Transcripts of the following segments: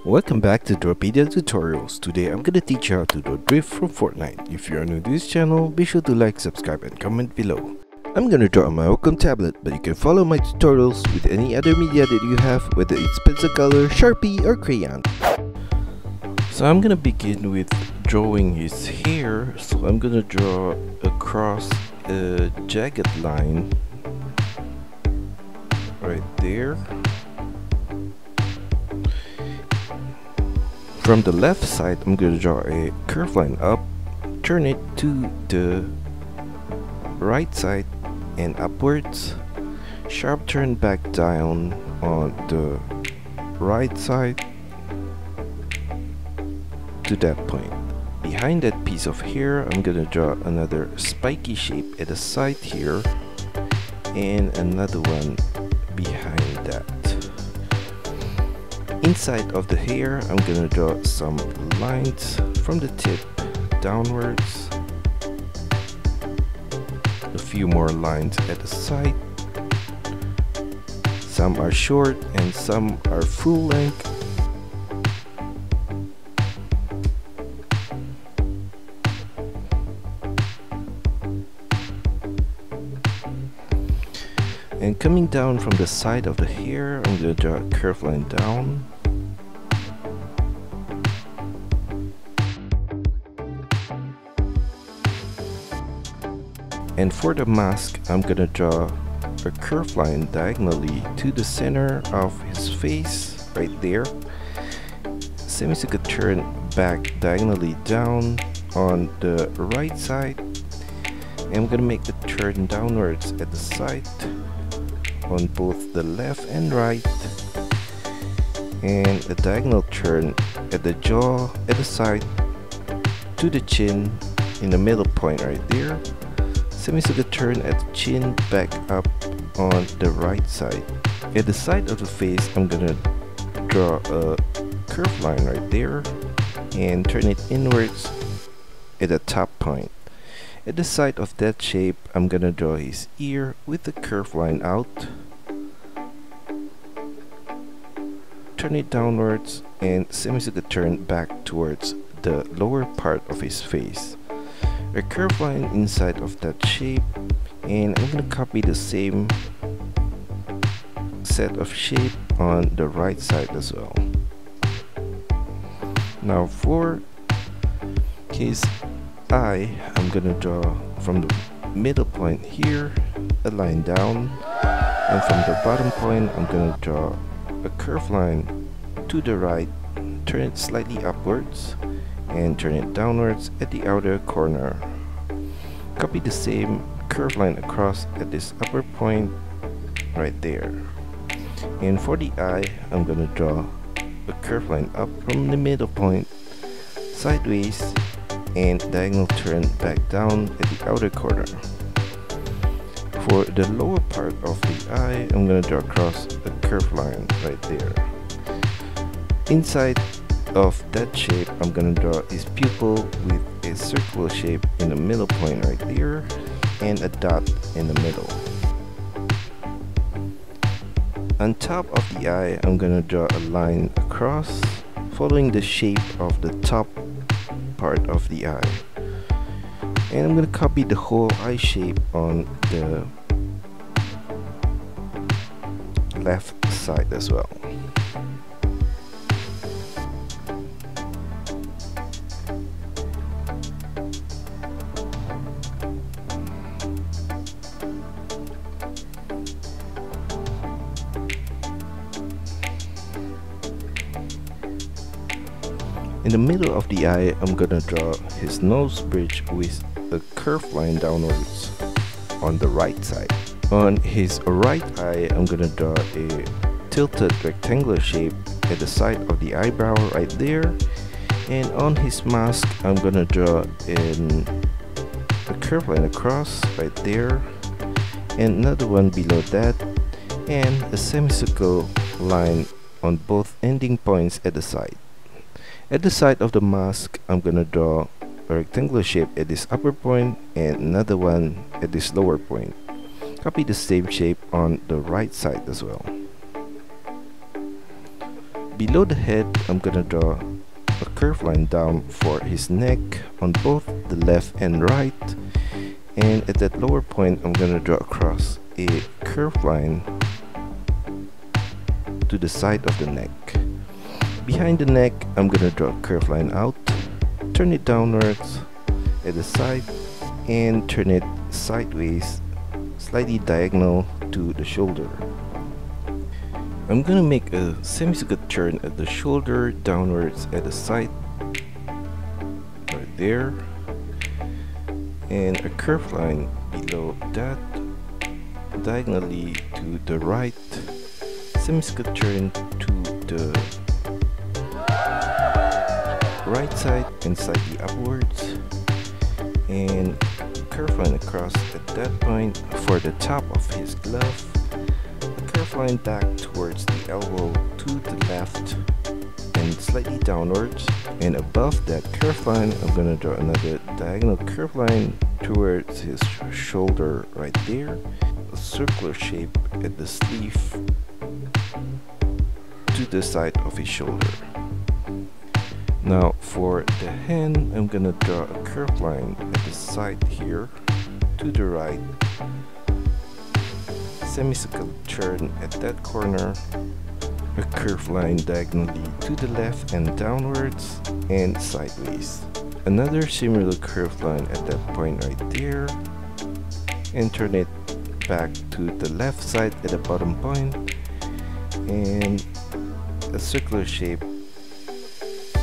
Welcome back to DRAWPEDIA tutorials. Today I'm gonna teach you how to do drift from Fortnite. If you are new to this channel, be sure to like, subscribe and comment below. I'm gonna draw on my Wacom tablet, but you can follow my tutorials with any other media that you have, whether it's pencil color, Sharpie or crayon. So I'm gonna begin with drawing his hair. So I'm gonna draw across a jagged line right there. From the left side, I'm going to draw a curved line up, turn it to the right side and upwards, sharp turn back down on the right side to that point. Behind that piece of hair, I'm going to draw another spiky shape at the side here and another one behind that. Inside of the hair, I'm gonna draw some lines from the tip downwards, a few more lines at the side. Some are short and some are full length. And coming down from the side of the hair, I'm going to draw a curved line down. And for the mask, I'm going to draw a curved line diagonally to the center of his face, right there. Semicircle turn back diagonally down on the right side. And I'm going to make the turn downwards at the side, on both the left and right, and a diagonal turn at the jaw at the side to the chin in the middle point right there. Semicircle turn at the chin back up on the right side. At the side of the face, I'm gonna draw a curved line right there and turn it inwards at the top point. At the side of that shape, I'm gonna draw his ear with the curved line out, turn it downwards and semicircle turn back towards the lower part of his face. A curved line inside of that shape, and I'm gonna copy the same set of shape on the right side as well. Now for his eye, I'm gonna draw from the middle point here a line down, and from the bottom point I'm gonna draw a curved line to the right, turn it slightly upwards and turn it downwards at the outer corner. Copy the same curved line across at this upper point right there. And for the eye, I'm gonna draw a curved line up from the middle point, sideways, and diagonal turn back down at the outer corner. For the lower part of the eye, I'm gonna draw across a curved line right there. Inside of that shape, I'm gonna draw his pupil with a circular shape in the middle point right there and a dot in the middle. On top of the eye, I'm gonna draw a line across, following the shape of the top part of the eye. And I'm gonna copy the whole eye shape on the left side as well. In the middle of the eye, I'm gonna draw his nose bridge with a curved line downwards on the right side. On his right eye, I'm gonna draw a tilted rectangular shape at the side of the eyebrow right there. And on his mask, I'm gonna draw a curved line across right there, and another one below that, and a semicircle line on both ending points at the side. At the side of the mask, I'm gonna draw a rectangular shape at this upper point and another one at this lower point. Copy the same shape on the right side as well. Below the head, I'm gonna draw a curved line down for his neck on both the left and right, and at that lower point I'm gonna draw across a curved line to the side of the neck. Behind the neck, I'm gonna draw a curved line out, turn it downwards at the side, and turn it sideways, slightly diagonal to the shoulder. I'm gonna make a semicircle turn at the shoulder downwards at the side, right there, and a curved line below that, diagonally to the right, semicircle turn to the right side and slightly upwards, and curved line across at that point for the top of his glove, a curved line back towards the elbow to the left and slightly downwards, and above that curved line I'm gonna draw another diagonal curved line towards his shoulder right there, a circular shape at the sleeve to the side of his shoulder. Now for the hand, I'm gonna draw a curved line at the side here to the right, semicircle turn at that corner, a curved line diagonally to the left and downwards and sideways, another similar curved line at that point right there, and turn it back to the left side at the bottom point, and a circular shape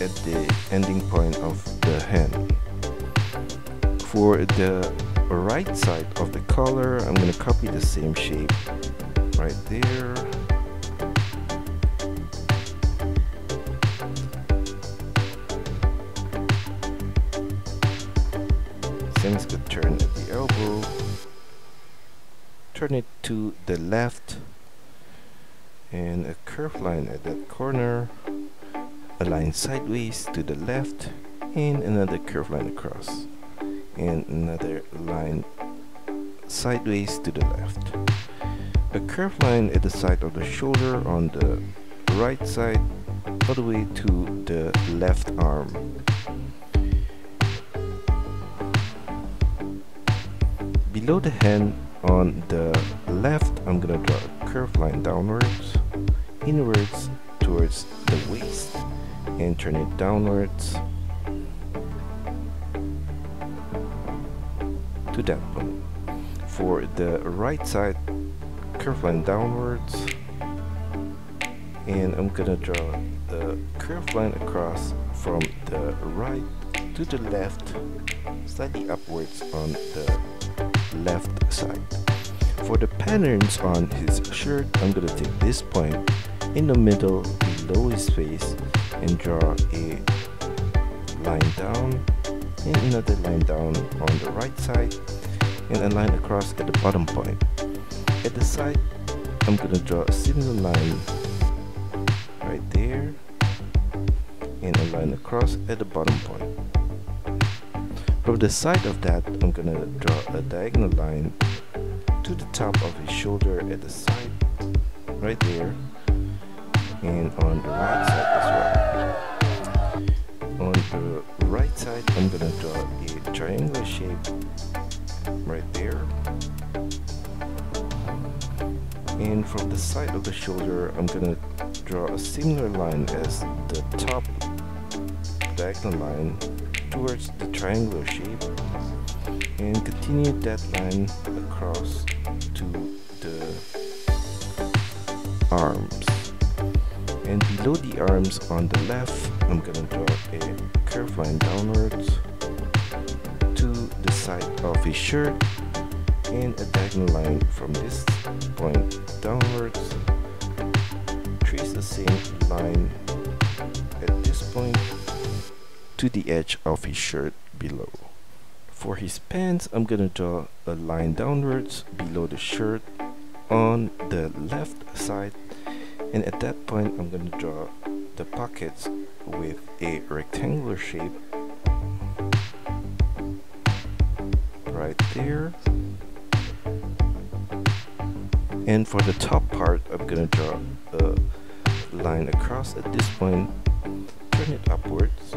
at the ending point of the hand. For the right side of the collar, I'm going to copy the same shape right there, semicircle turn at the elbow, turn it to the left, and a curved line at that corner, a line sideways to the left, and another curved line across, and another line sideways to the left, a curved line at the side of the shoulder on the right side all the way to the left arm. Below the hand on the left, I'm gonna draw a curved line downwards, inwards towards the waist, and turn it downwards to that point. For the right side, curved line downwards, and I'm gonna draw a curved line across from the right to the left, slightly upwards on the left side. For the patterns on his shirt, I'm gonna take this point in the middle below his face and draw a line down and another line down on the right side and a line across at the bottom point. At the side, I'm gonna draw a similar line right there and a line across at the bottom point. From the side of that, I'm gonna draw a diagonal line to the top of his shoulder at the side right there, and on the right side as well. On the right side, I'm gonna draw a triangular shape right there, and from the side of the shoulder, I'm gonna draw a similar line as the top diagonal line towards the triangular shape, and continue that line across to the arms. And below the arms on the left, I'm gonna draw a curved line downwards to the side of his shirt, and a diagonal line from this point downwards. Trace the same line at this point to the edge of his shirt below. For his pants, I'm gonna draw a line downwards below the shirt on the left side, and at that point I'm gonna draw the pockets with a rectangular shape right there, and for the top part I'm gonna draw a line across at this point, turn it upwards,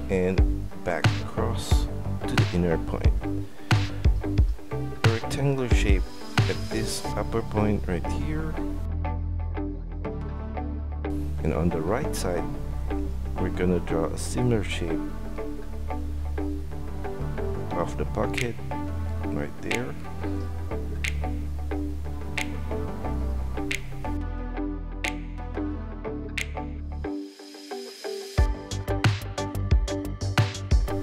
and back across to the inner point. A rectangular shape at this upper point right here. And on the right side, we're gonna draw a similar shape of the pocket right there.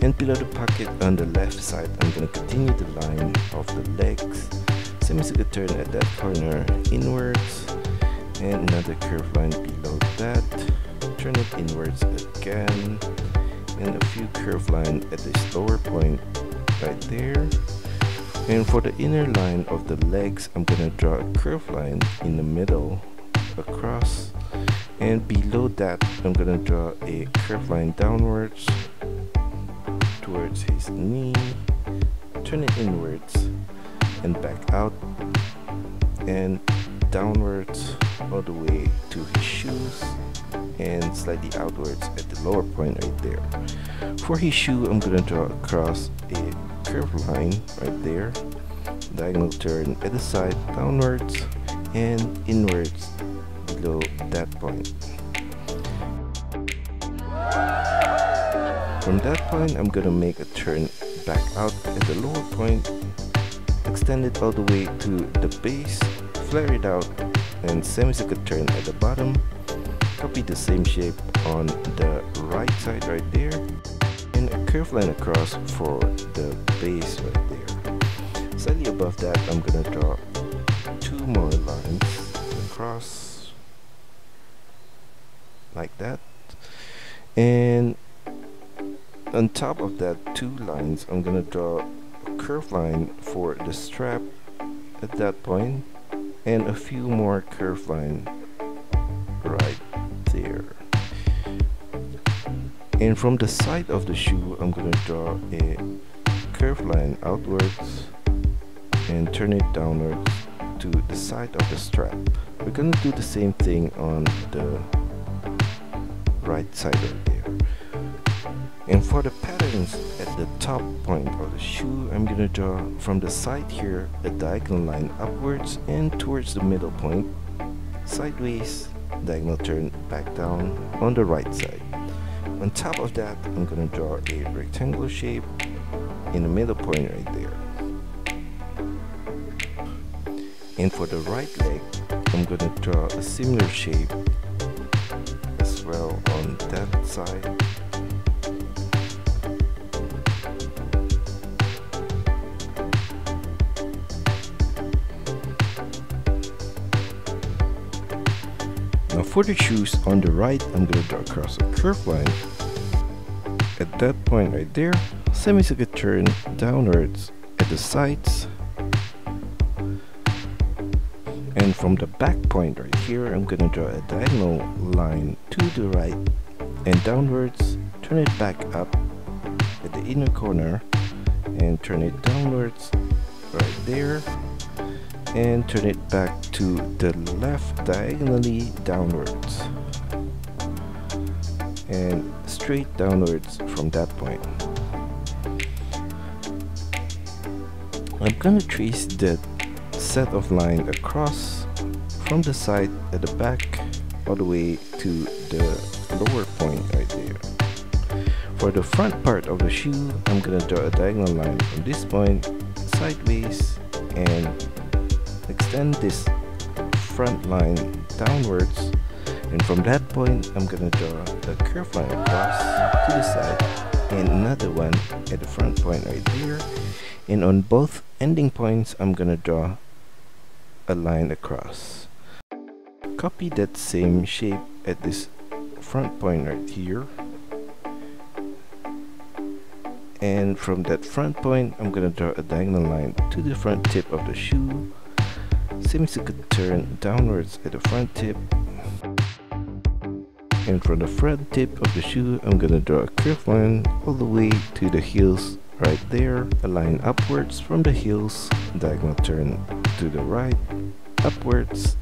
And below the pocket on the left side, I'm going to continue the line of the legs, semicircle turn at that corner inwards, and another curved line below that, turn it inwards again, and a few curved lines at this lower point right there. And for the inner line of the legs, I'm going to draw a curved line in the middle across, and below that I'm going to draw a curved line downwards towards his knee, turn it inwards and back out and downwards all the way to his shoes and slightly outwards at the lower point right there. For his shoe, I'm going to draw across a curved line right there, diagonal turn at the side downwards and inwards below that point. From that point, I'm gonna make a turn back out at the lower point, extend it all the way to the base, flare it out, and semicircle turn at the bottom. Copy the same shape on the right side right there, and a curved line across for the base right there. Slightly above that, I'm gonna draw two more lines across like that, and on top of that two lines, I'm gonna draw a curved line for the strap at that point, and a few more curved lines right there. And from the side of the shoe, I'm gonna draw a curved line outwards and turn it downwards to the side of the strap. We're gonna do the same thing on the right side right there. And for the patterns at the top point of the shoe, I'm gonna draw from the side here a diagonal line upwards and towards the middle point, sideways, diagonal turn back down on the right side. On top of that, I'm gonna draw a rectangular shape in the middle point right there. And for the right leg, I'm gonna draw a similar shape as well on that side. Now for the shoes on the right, I'm going to draw across a curved line at that point right there, semicircle turn downwards at the sides, and from the back point right here, I'm going to draw a diagonal line to the right and downwards, turn it back up at the inner corner and turn it downwards right there, and turn it back to the left diagonally downwards and straight downwards from that point. I'm gonna trace that set of line across from the side at the back all the way to the lower point right there. For the front part of the shoe, I'm gonna draw a diagonal line from this point sideways and extend this front line downwards, and from that point I'm gonna draw a curved line across to the side and another one at the front point right there, and on both ending points I'm gonna draw a line across. Copy that same shape at this front point right here, and from that front point I'm gonna draw a diagonal line to the front tip of the shoe, semicircle turn downwards at the front tip, and from the front tip of the shoe I'm gonna draw a curved line all the way to the heels right there, a line upwards from the heels, diagonal turn to the right, upwards,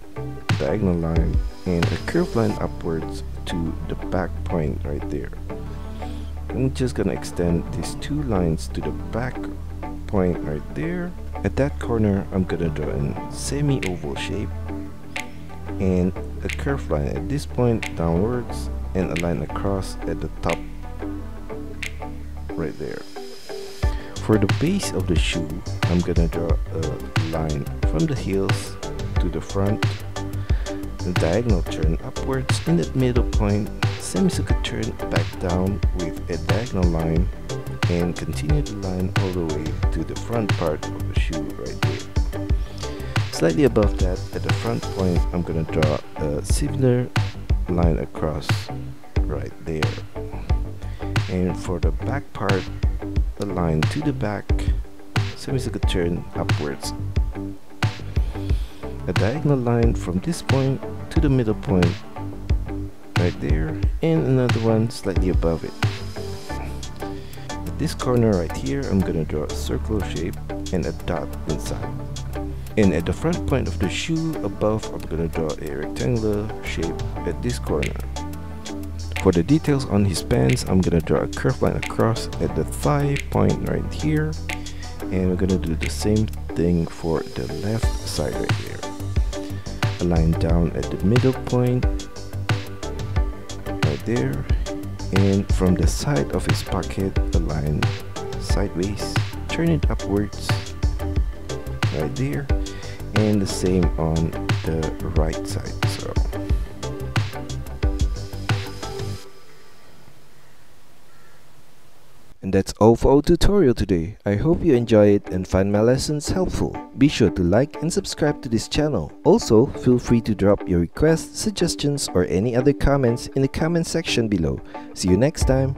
diagonal line, and a curved line upwards to the back point right there. I'm just gonna extend these two lines to the back point right there. At that corner, I'm gonna draw a semi-oval shape and a curved line at this point downwards and a line across at the top right there. For the base of the shoe, I'm gonna draw a line from the heels to the front, a diagonal turn upwards in the middle point, semicircle turn back down with a diagonal line, and continue the line all the way to the front part of the shoe right there. Slightly above that, at the front point, I'm gonna draw a similar line across right there. And for the back part, a line to the back, semicircle turn upwards, a diagonal line from this point to the middle point right there, and another one slightly above it. At this corner right here, I'm gonna draw a circle shape and a dot inside. And at the front point of the shoe above, I'm gonna draw a rectangular shape at this corner. For the details on his pants, I'm gonna draw a curved line across at the thigh point right here, and we're gonna do the same thing for the left side right there. A line down at the middle point right there, and from the side of his pocket, a line sideways, turn it upwards right there, and the same on the right side. So and that's all for our tutorial today. I hope you enjoy it and find my lessons helpful. Be sure to like and subscribe to this channel. Also, feel free to drop your requests, suggestions, or any other comments in the comment section below. See you next time.